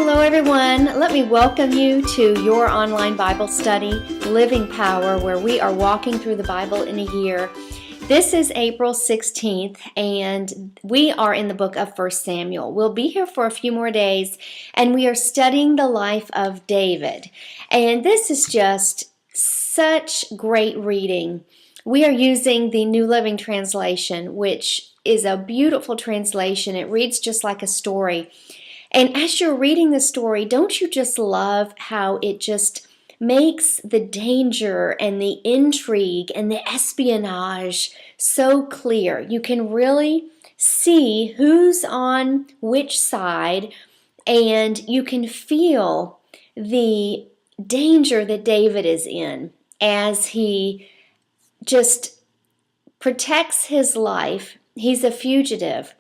hello everyone. Let me welcome you to your online Bible study, Living Power, where we are walking through the Bible in a year. This is April 16th, and we are in the book of 1 Samuel. We'll be here for a few more days, and we are studying the life of David. And this is just such great reading. We are using the New Living Translation, which is a beautiful translation. It reads just like a story. And as you're reading the story, don't you just love how it just makes the danger and the intrigue and the espionage so clear? You can really see who's on which side, and you can feel the danger that David is in as he just protects his life. He's a fugitive,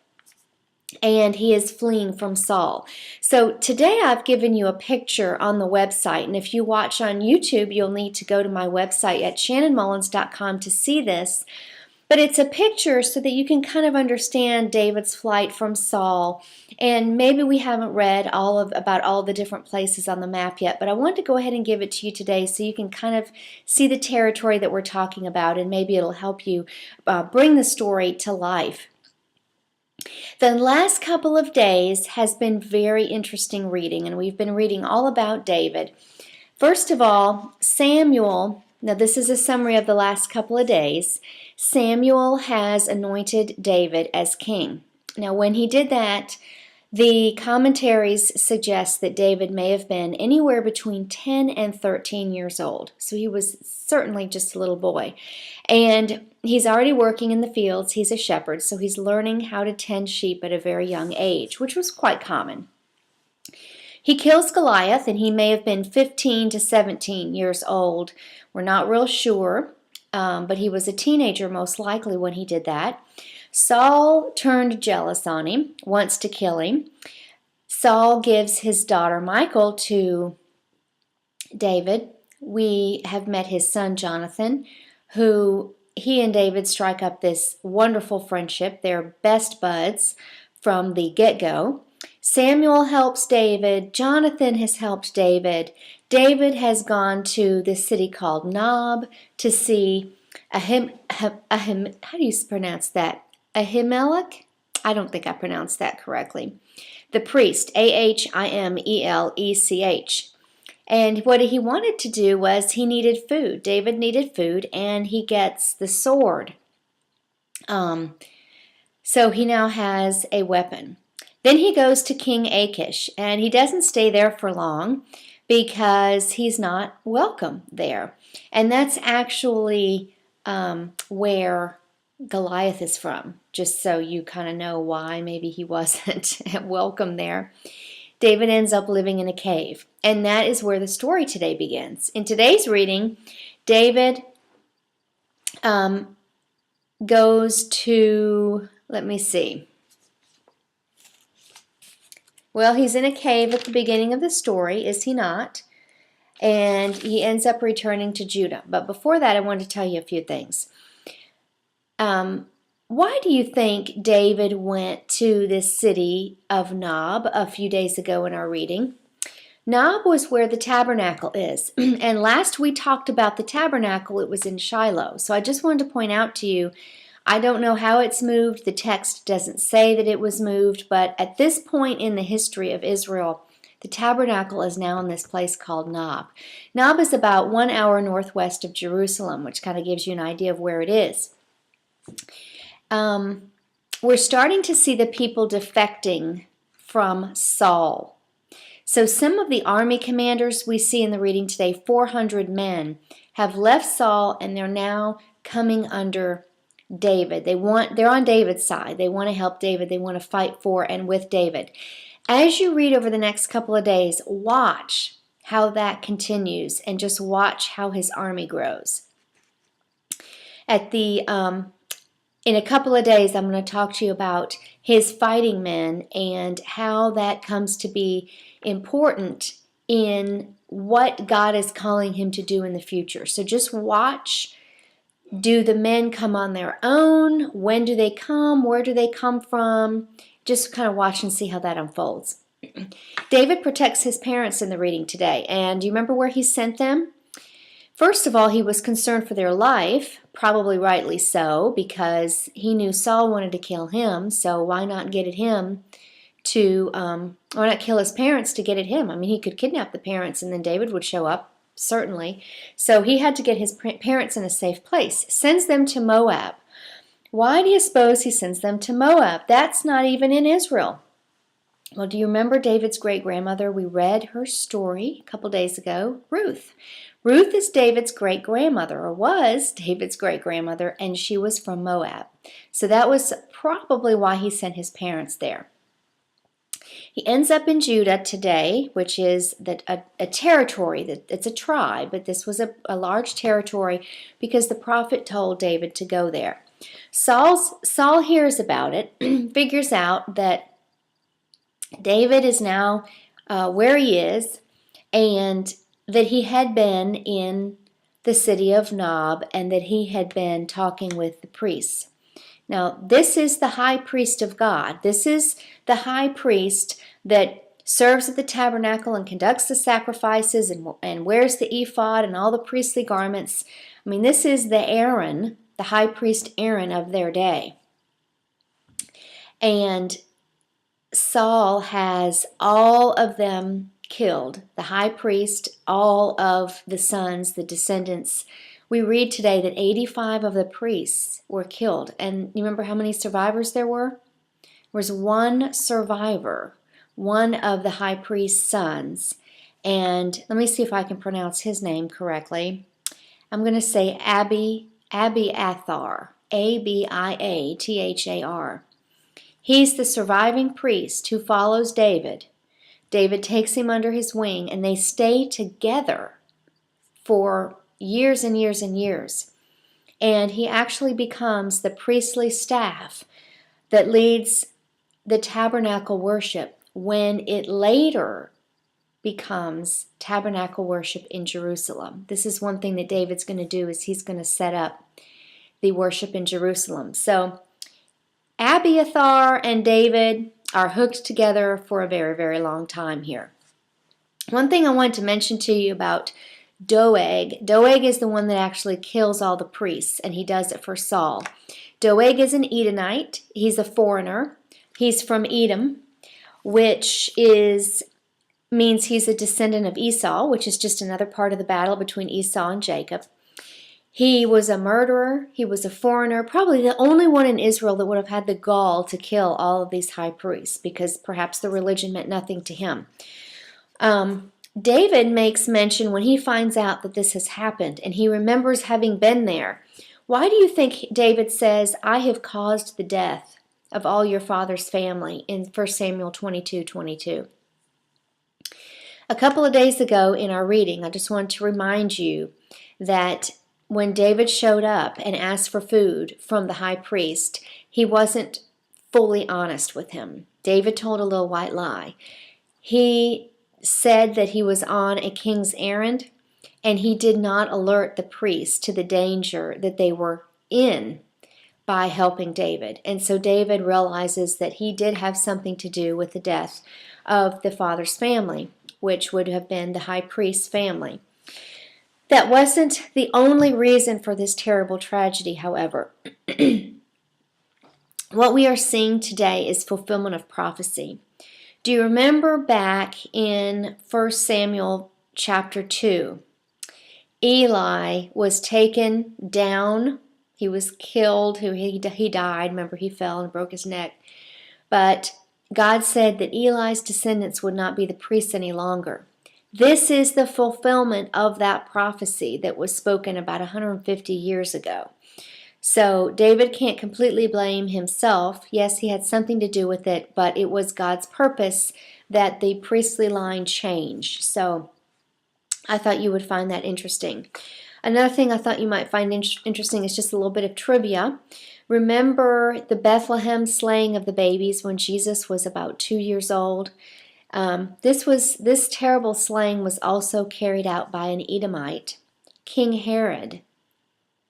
and he is fleeing from Saul. So today I've given you a picture on the website, and if you watch on YouTube, you'll need to go to my website at shannonmullins.com to see this. But it's a picture so that you can kind of understand David's flight from Saul. And maybe we haven't read about all the different places on the map yet, but I wanted to go ahead and give it to you today so you can kind of see the territory that we're talking about, and maybe it'll help you bring the story to life. The last couple of days has been very interesting reading, and we've been reading all about David. First of all, Samuel, now this is a summary of the last couple of days. Samuel has anointed David as king. Now when he did that, the commentaries suggest that David may have been anywhere between 10 and 13 years old. So he was certainly just a little boy. And he's already working in the fields. He's a shepherd, so he's learning how to tend sheep at a very young age, which was quite common. He kills Goliath, and he may have been 15 to 17 years old. We're not real sure, but he was a teenager most likely when he did that. Saul turned jealous on him, wants to kill him. Saul gives his daughter Michal to David. We have met his son Jonathan, who he and David strike up this wonderful friendship. They're best buds from the get-go. Samuel helps David. Jonathan has helped David. David has gone to this city called Nob to see how do you pronounce that? Ahimelech? I don't think I pronounced that correctly. The priest, Ahimelech. And what he wanted to do was he needed food. David needed food, and he gets the sword. So he now has a weapon. Then he goes to King Achish, and he doesn't stay there for long because he's not welcome there. And that's actually where Goliath is from, just so you kind of know why maybe he wasn't welcome there. David ends up living in a cave, and that is where the story today begins. In today's reading, David goes to, let me see. Well, he's in a cave at the beginning of the story, is he not? And he ends up returning to Judah. But before that, I wanted to tell you a few things. Why do you think David went to this city of Nob a few days ago in our reading? Nob was where the tabernacle is. And last we talked about the tabernacle, it was in Shiloh. So I just wanted to point out to you, I don't know how it's moved. The text doesn't say that it was moved, but at this point in the history of Israel, the tabernacle is now in this place called Nob. Nob is about 1 hour northwest of Jerusalem, which kind of gives you an idea of where it is. We're starting to see the people defecting from Saul. So some of the army commanders we see in the reading today, 400 men, have left Saul, and they're now coming under David. They're on David's side. They want to help David. They want to fight for and with David. As you read over the next couple of days, watch how that continues, and just watch how his army grows. In a couple of days, I'm going to talk to you about his fighting men and how that comes to be important in what God is calling him to do in the future. So just watch. Do the men come on their own? When do they come? Where do they come from? Just kind of watch and see how that unfolds. David protects his parents in the reading today. And do you remember where he sent them? First of all, he was concerned for their life, probably rightly so, because he knew Saul wanted to kill him, so why not get at him why not kill his parents to get at him? I mean, he could kidnap the parents and then David would show up, certainly. So he had to get his parents in a safe place. Sends them to Moab. Why do you suppose he sends them to Moab? That's not even in Israel. Well, do you remember David's great-grandmother? We read her story a couple days ago, Ruth. Ruth is David's great-grandmother, or was David's great-grandmother, and she was from Moab. So that was probably why he sent his parents there. He ends up in Judah today, which is a territory. It's a tribe, but this was a large territory because the prophet told David to go there. Saul hears about it, figures out that David is now where he is, and that he had been in the city of Nob, and that he had been talking with the priests. Now, this is the high priest of God. This is the high priest that serves at the tabernacle and conducts the sacrifices and wears the ephod and all the priestly garments. I mean, this is the Aaron, the high priest Aaron of their day. And Saul has all of them killed, the high priest, all of the sons, the descendants. We read today that 85 of the priests were killed. And you remember how many survivors there were? There was one survivor, one of the high priest's sons. And let me see if I can pronounce his name correctly. I'm going to say Abiathar, Abiathar. He's the surviving priest who follows David. David takes him under his wing, and they stay together for years and years and years. And he actually becomes the priestly staff that leads the tabernacle worship when it later becomes tabernacle worship in Jerusalem. This is one thing that David's going to do, is he's going to set up the worship in Jerusalem. So Abiathar and David are hooked together for a very, very long time here. One thing I wanted to mention to you about Doeg is the one that actually kills all the priests, and he does it for Saul. Doeg is an Edomite. He's a foreigner. He's from Edom, which means he's a descendant of Esau, which is just another part of the battle between Esau and Jacob. He was a murderer. He was a foreigner, probably the only one in Israel that would have had the gall to kill all of these high priests, because perhaps the religion meant nothing to him. David makes mention when he finds out that this has happened, and he remembers having been there. Why do you think David says, "I have caused the death of all your father's family" in 1 Samuel 22:22? A couple of days ago in our reading, I just wanted to remind you that when David showed up and asked for food from the high priest, he wasn't fully honest with him. David told a little white lie. He said that he was on a king's errand, and he did not alert the priests to the danger that they were in by helping David. And so David realizes that he did have something to do with the death of the father's family, which would have been the high priest's family. That wasn't the only reason for this terrible tragedy, however. What we are seeing today is fulfillment of prophecy. Do you remember back in 1 Samuel chapter 2? Eli was taken down. He was killed. He died. Remember, he fell and broke his neck. But God said that Eli's descendants would not be the priests any longer. This is the fulfillment of that prophecy that was spoken about 150 years ago. So David can't completely blame himself. Yes, he had something to do with it, but it was God's purpose that the priestly line changed. So I thought you would find that interesting. Another thing I thought you might find interesting is just a little bit of trivia. Remember the Bethlehem slaying of the babies when Jesus was about 2 years old? This terrible slaying was also carried out by an Edomite, King Herod,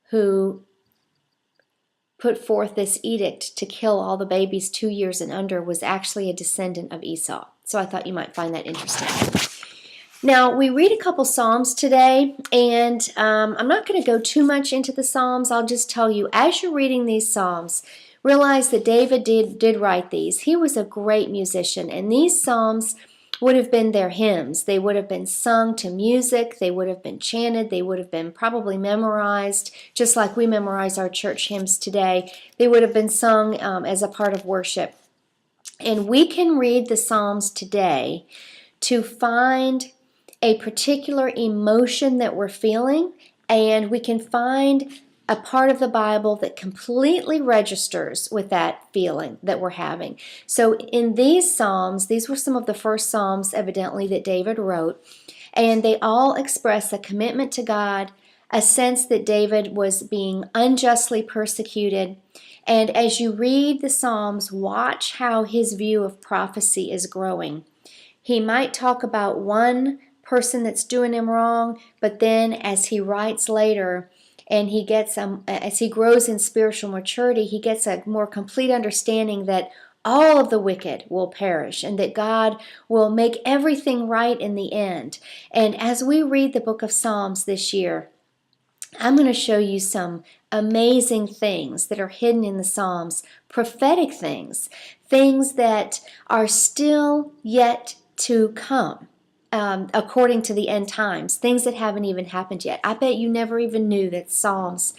who put forth this edict to kill all the babies 2 years and under was actually a descendant of Esau. So I thought you might find that interesting. Now, we read a couple Psalms today, and I'm not going to go too much into the Psalms. I'll just tell you, as you're reading these Psalms, realize that David did write these. He was a great musician, and these Psalms would have been their hymns. They would have been sung to music. They would have been chanted. They would have been probably memorized, just like we memorize our church hymns today. They would have been sung as a part of worship. And we can read the Psalms today to find a particular emotion that we're feeling, and we can find a part of the Bible that completely registers with that feeling that we're having. So in these Psalms, these were some of the first Psalms evidently that David wrote, and they all express a commitment to God, a sense that David was being unjustly persecuted. And as you read the Psalms, watch how his view of prophecy is growing. He might talk about one person that's doing him wrong, but then as he writes later, and he gets as he grows in spiritual maturity, he gets a more complete understanding that all of the wicked will perish and that God will make everything right in the end. And as we read the book of Psalms this year, I'm going to show you some amazing things that are hidden in the Psalms, prophetic things, things that are still yet to come. According to the end times, things that haven't even happened yet. I bet you never even knew that Psalms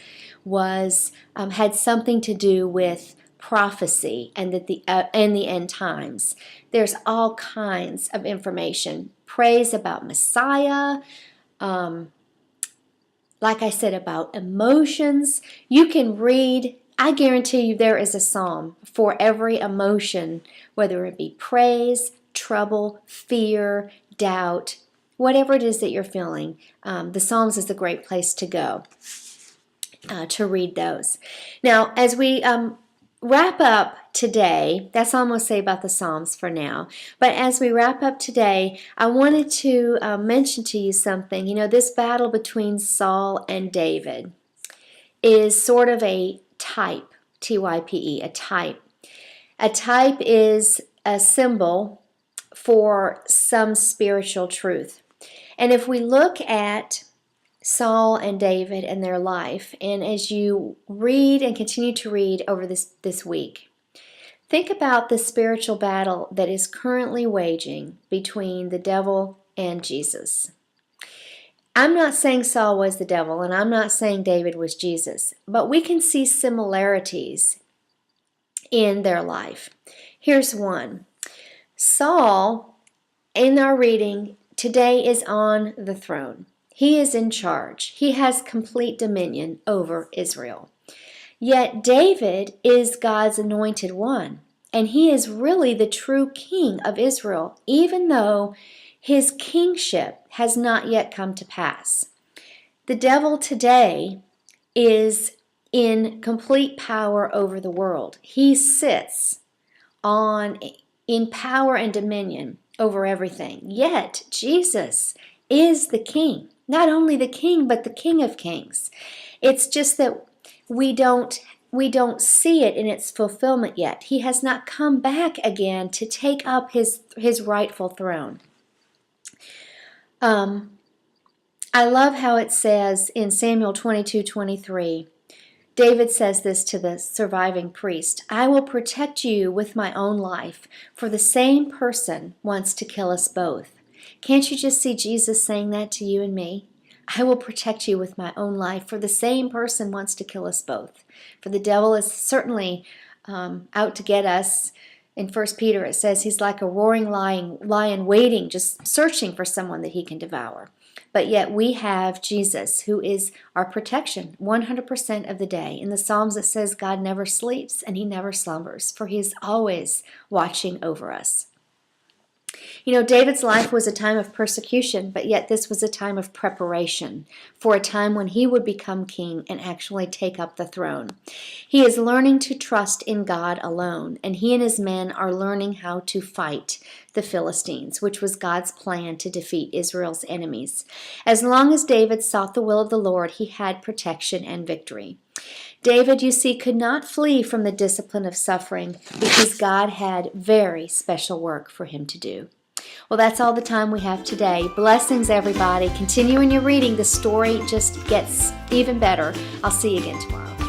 had something to do with prophecy and that the end times. There's all kinds of information, praise about Messiah, like I said, about emotions. You can read. I guarantee you there is a psalm for every emotion, whether it be praise, trouble, fear, doubt, whatever it is that you're feeling. The Psalms is a great place to go to read those. Now, as we wrap up today, that's all I'm going to say about the Psalms for now. But as we wrap up today, I wanted to mention to you something. You know, this battle between Saul and David is sort of a type, T-Y-P-E, a type. A type is a symbol for some spiritual truth. And if we look at Saul and David and their life, and as you read and continue to read over this week, think about the spiritual battle that is currently waging between the devil and Jesus. I'm not saying Saul was the devil, and I'm not saying David was Jesus, but we can see similarities in their life. Here's one. Saul, in our reading, today is on the throne. He is in charge. He has complete dominion over Israel. Yet David is God's anointed one, and he is really the true king of Israel, even though his kingship has not yet come to pass. The devil today is in complete power over the world. He sits in power and dominion over everything. Yet Jesus is the king. Not only the king, but the King of Kings. It's just that we don't see it in its fulfillment yet. He has not come back again to take up his rightful throne. I love how it says in Samuel 22:23, David says this to the surviving priest, I will protect you with my own life, for the same person wants to kill us both. Can't you just see Jesus saying that to you and me? I will protect you with my own life, for the same person wants to kill us both. For the devil is certainly out to get us. In 1 Peter it says he's like a roaring lion waiting, just searching for someone that he can devour. But yet we have Jesus, who is our protection 100% of the day. In the Psalms it says God never sleeps and he never slumbers, for he is always watching over us. You know, David's life was a time of persecution, but yet this was a time of preparation for a time when he would become king and actually take up the throne. He is learning to trust in God alone, and he and his men are learning how to fight the Philistines, which was God's plan to defeat Israel's enemies. As long as David sought the will of the Lord, he had protection and victory. David, you see, could not flee from the discipline of suffering because God had very special work for him to do. Well, that's all the time we have today. Blessings, everybody. Continue in your reading. The story just gets even better. I'll see you again tomorrow.